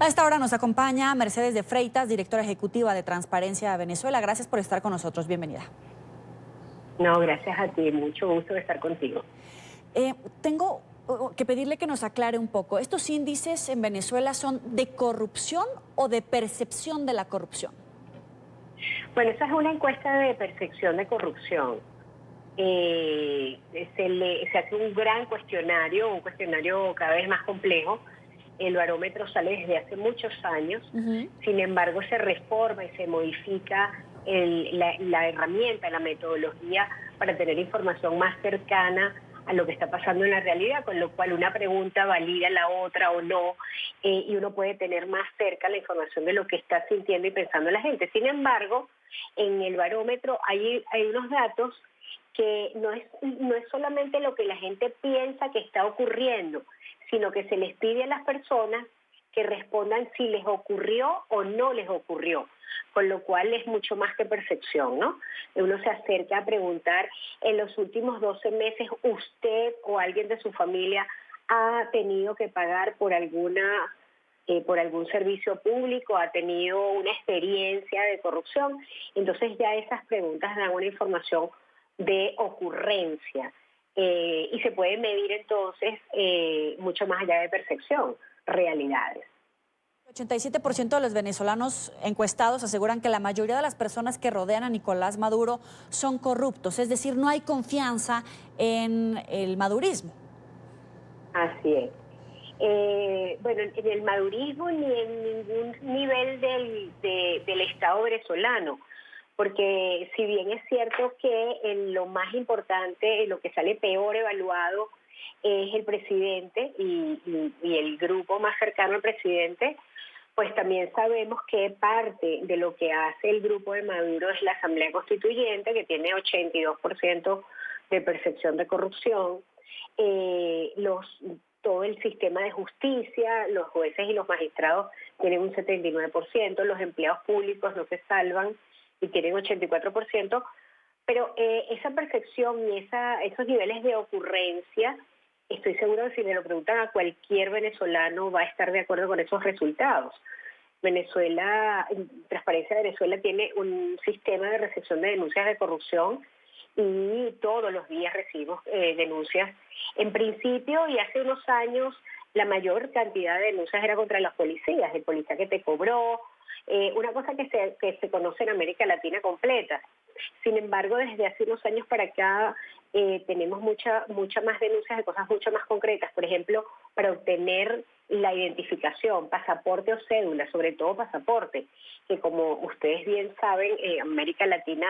A esta hora nos acompaña Mercedes de Freitas, directora ejecutiva de Transparencia de Venezuela. Gracias por estar con nosotros. Bienvenida. No, gracias a ti. Mucho gusto de estar contigo. Tengo que pedirle que nos aclare un poco. ¿Estos índices en Venezuela son de corrupción o de percepción de la corrupción? Bueno, esa es una encuesta de percepción de corrupción. Se hace un gran cuestionario, un cuestionario cada vez más complejo. El barómetro sale desde hace muchos años. Sin embargo, se reforma y se modifica la herramienta, la metodología para tener información más cercana a lo que está pasando en la realidad, con lo cual una pregunta valida la otra o no, y uno puede tener más cerca la información de lo que está sintiendo y pensando la gente. Sin embargo, en el barómetro hay unos datos que no es solamente lo que la gente piensa que está ocurriendo, sino que se les pide a las personas que respondan si les ocurrió o no les ocurrió, con lo cual es mucho más que percepción, ¿no? Uno se acerca a preguntar, en los últimos 12 meses, ¿usted o alguien de su familia ha tenido que pagar por algún servicio público, ha tenido una experiencia de corrupción? Entonces ya esas preguntas dan una información de ocurrencia y se puede medir entonces mucho más allá de percepción, realidades. El 87% de los venezolanos encuestados aseguran que la mayoría de las personas que rodean a Nicolás Maduro son corruptos, es decir, no hay confianza en el madurismo. Así es. Bueno, en el madurismo ni en ningún nivel del Estado venezolano, porque si bien es cierto que en lo más importante, en lo que sale peor evaluado es el presidente y el grupo más cercano al presidente, pues también sabemos que parte de lo que hace el grupo de Maduro es la Asamblea Constituyente, que tiene 82% de percepción de corrupción. Todo el sistema de justicia, los jueces y los magistrados tienen un 79%, los empleados públicos no se salvan y tienen 84%, pero esa percepción y esos niveles de ocurrencia, estoy segura que si me lo preguntan a cualquier venezolano va a estar de acuerdo con esos resultados. Transparencia de Venezuela tiene un sistema de recepción de denuncias de corrupción y todos los días recibimos denuncias. En principio, y hace unos años, la mayor cantidad de denuncias era contra los policías, el policía que te cobró, una cosa que se conoce en América Latina completa. Sin embargo, desde hace unos años para acá tenemos mucha más denuncias de cosas mucho más concretas. Por ejemplo, para obtener la identificación, pasaporte o cédula, sobre todo pasaporte, que como ustedes bien saben, América Latina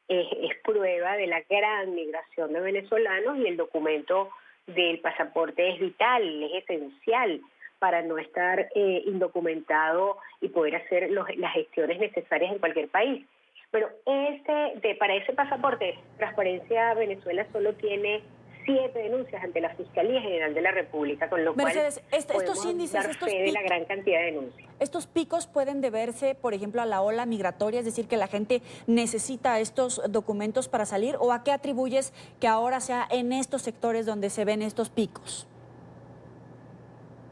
es prueba de la gran migración de venezolanos y el documento del pasaporte es vital, es esencial para no estar indocumentado y poder hacer las gestiones necesarias en cualquier país. Pero para ese pasaporte, Transparencia Venezuela solo tiene 7 denuncias ante la Fiscalía General de la República, con lo Mercedes, cual estos podemos índices, dar fe de la gran cantidad de denuncias. ¿Estos picos pueden deberse, por ejemplo, a la ola migratoria, es decir, que la gente necesita estos documentos para salir? ¿O a qué atribuyes que ahora sea en estos sectores donde se ven estos picos?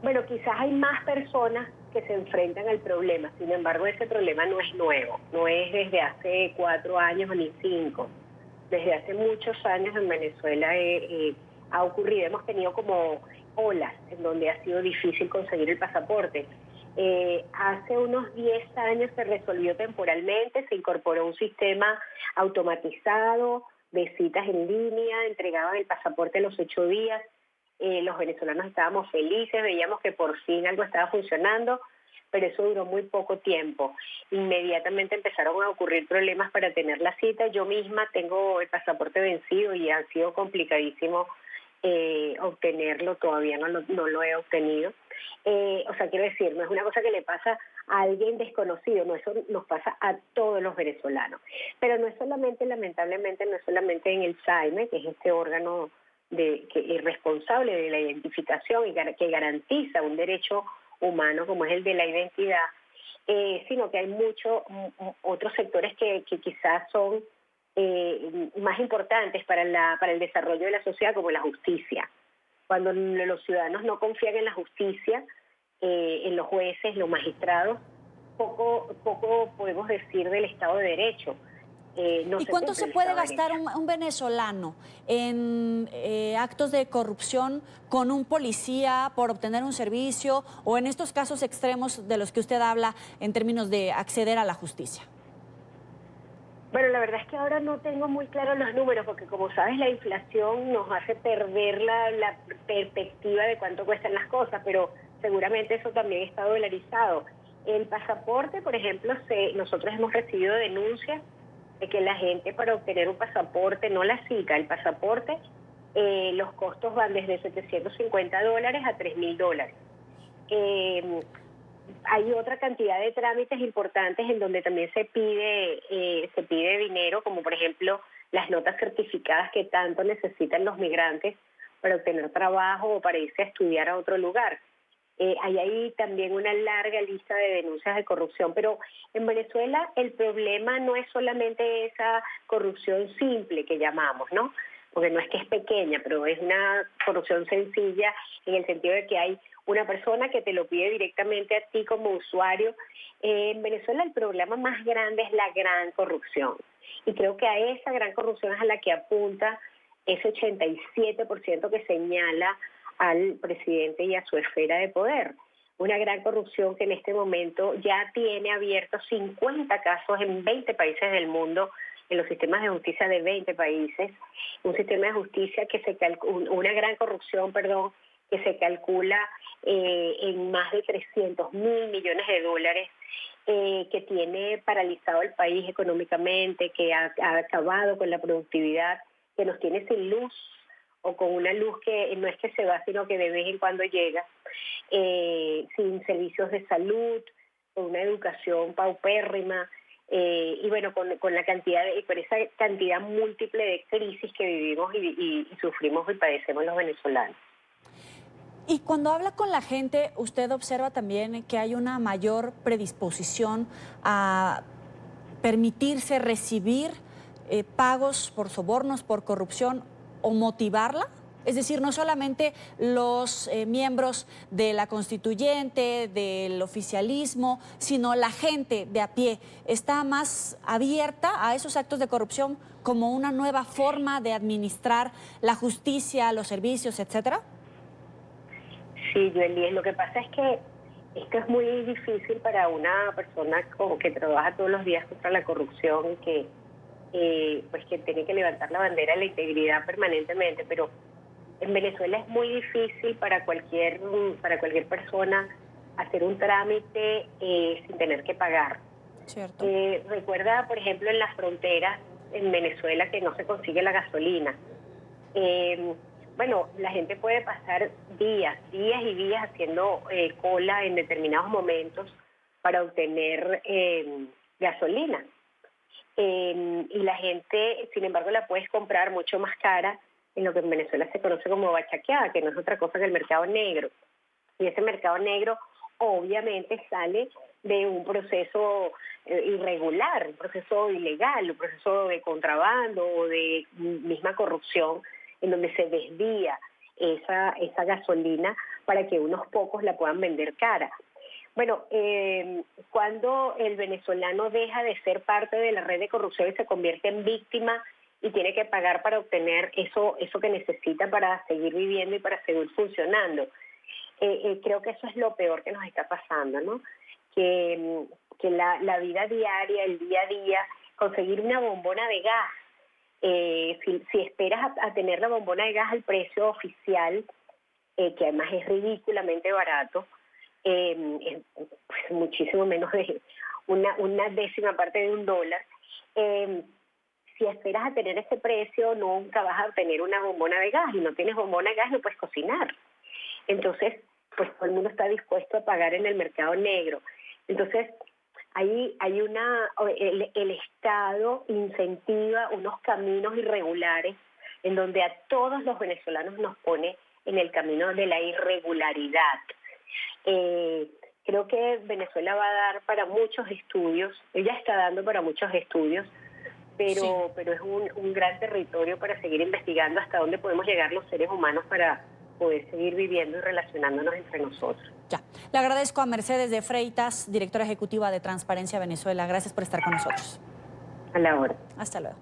Bueno, quizás hay más personas que se enfrentan al problema, sin embargo ese problema no es nuevo, no es desde hace 4 años ni 5. Desde hace muchos años en Venezuela ha ocurrido, hemos tenido como olas en donde ha sido difícil conseguir el pasaporte. Hace unos 10 años se resolvió temporalmente, se incorporó un sistema automatizado de citas en línea, entregaban el pasaporte a los 8 días. Los venezolanos estábamos felices, veíamos que por fin algo estaba funcionando, pero eso duró muy poco tiempo. Inmediatamente empezaron a ocurrir problemas para tener la cita. Yo misma tengo el pasaporte vencido y ha sido complicadísimo obtenerlo, todavía no lo he obtenido. Quiero decir, no es una cosa que le pasa a alguien desconocido, no, eso nos pasa a todos los venezolanos. Pero no es solamente, lamentablemente, no es solamente en el SAIME, que es este órgano que es responsable de la identificación y que garantiza un derecho humano como es el de la identidad, sino que hay muchos otros sectores que quizás son más importantes para el desarrollo de la sociedad, como la justicia. Cuando los ciudadanos no confían en la justicia, en los jueces, los magistrados, poco podemos decir del Estado de Derecho. No ¿Y se cuánto cumple se el puede Estado de gastar Derecho. un venezolano en actos de corrupción con un policía por obtener un servicio o en estos casos extremos de los que usted habla en términos de acceder a la justicia? Bueno, la verdad es que ahora no tengo muy claros los números porque, como sabes, la inflación nos hace perder la perspectiva de cuánto cuestan las cosas, pero seguramente eso también está dolarizado. El pasaporte, por ejemplo, nosotros hemos recibido denuncias de que la gente para obtener un pasaporte, no la cita, el pasaporte, los costos van desde $750 a $3.000. Hay otra cantidad de trámites importantes en donde también se pide dinero, como por ejemplo las notas certificadas que tanto necesitan los migrantes para obtener trabajo o para irse a estudiar a otro lugar. Hay ahí también una larga lista de denuncias de corrupción, pero en Venezuela el problema no es solamente esa corrupción simple que llamamos, ¿no? Porque no es que es pequeña, pero es una corrupción sencilla en el sentido de que hay una persona que te lo pide directamente a ti como usuario. En Venezuela el problema más grande es la gran corrupción. Y creo que a esa gran corrupción es a la que apunta ese 87% que señala al presidente y a su esfera de poder. Una gran corrupción que en este momento ya tiene abiertos 50 casos en 20 países del mundo, en los sistemas de justicia de 20 países, un sistema de justicia una gran corrupción, que se calcula en más de 300.000 millones de dólares, que tiene paralizado el país económicamente, que ha acabado con la productividad, que nos tiene sin luz, o con una luz que no es que se va, sino que de vez en cuando llega, sin servicios de salud, con una educación paupérrima, y bueno, con esa cantidad múltiple de crisis que vivimos y sufrimos y padecemos los venezolanos. Y cuando habla con la gente, usted observa también que hay una mayor predisposición a permitirse recibir pagos por sobornos, por corrupción o motivarla. Es decir, no solamente los miembros de la constituyente, del oficialismo, sino la gente de a pie está más abierta a esos actos de corrupción como una nueva forma de administrar la justicia, los servicios, etcétera. Sí, Yueli, lo que pasa es que esto es muy difícil para una persona que trabaja todos los días contra la corrupción y que tiene que levantar la bandera de la integridad permanentemente, pero en Venezuela es muy difícil para cualquier persona hacer un trámite sin tener que pagar. Cierto. Recuerda, por ejemplo, en las fronteras en Venezuela que no se consigue la gasolina. Bueno, la gente puede pasar días y días haciendo cola en determinados momentos para obtener gasolina. Y la gente, sin embargo, la puedes comprar mucho más cara en lo que en Venezuela se conoce como bachaqueada, que no es otra cosa que el mercado negro. Y ese mercado negro obviamente sale de un proceso irregular, un proceso ilegal, un proceso de contrabando o de misma corrupción, en donde se desvía esa gasolina para que unos pocos la puedan vender cara. Bueno, cuando el venezolano deja de ser parte de la red de corrupción y se convierte en víctima y tiene que pagar para obtener eso que necesita para seguir viviendo y para seguir funcionando, creo que eso es lo peor que nos está pasando, ¿no? Que la vida diaria, el día a día, conseguir una bombona de gas, si esperas a tener la bombona de gas al precio oficial, que además es ridículamente barato, es muchísimo menos de una décima parte de $1, si esperas a tener ese precio, nunca vas a obtener una bombona de gas, y no tienes bombona de gas, no puedes cocinar. Entonces, pues todo el mundo está dispuesto a pagar en el mercado negro. Entonces, ahí hay el Estado incentiva unos caminos irregulares en donde a todos los venezolanos nos pone en el camino de la irregularidad. Creo que Venezuela va a dar para muchos estudios, ella está dando para muchos estudios, pero es un gran territorio para seguir investigando hasta dónde podemos llegar los seres humanos para poder seguir viviendo y relacionándonos entre nosotros. Ya. Le agradezco a Mercedes de Freitas, directora ejecutiva de Transparencia Venezuela. Gracias por estar con nosotros. A la hora. Hasta luego.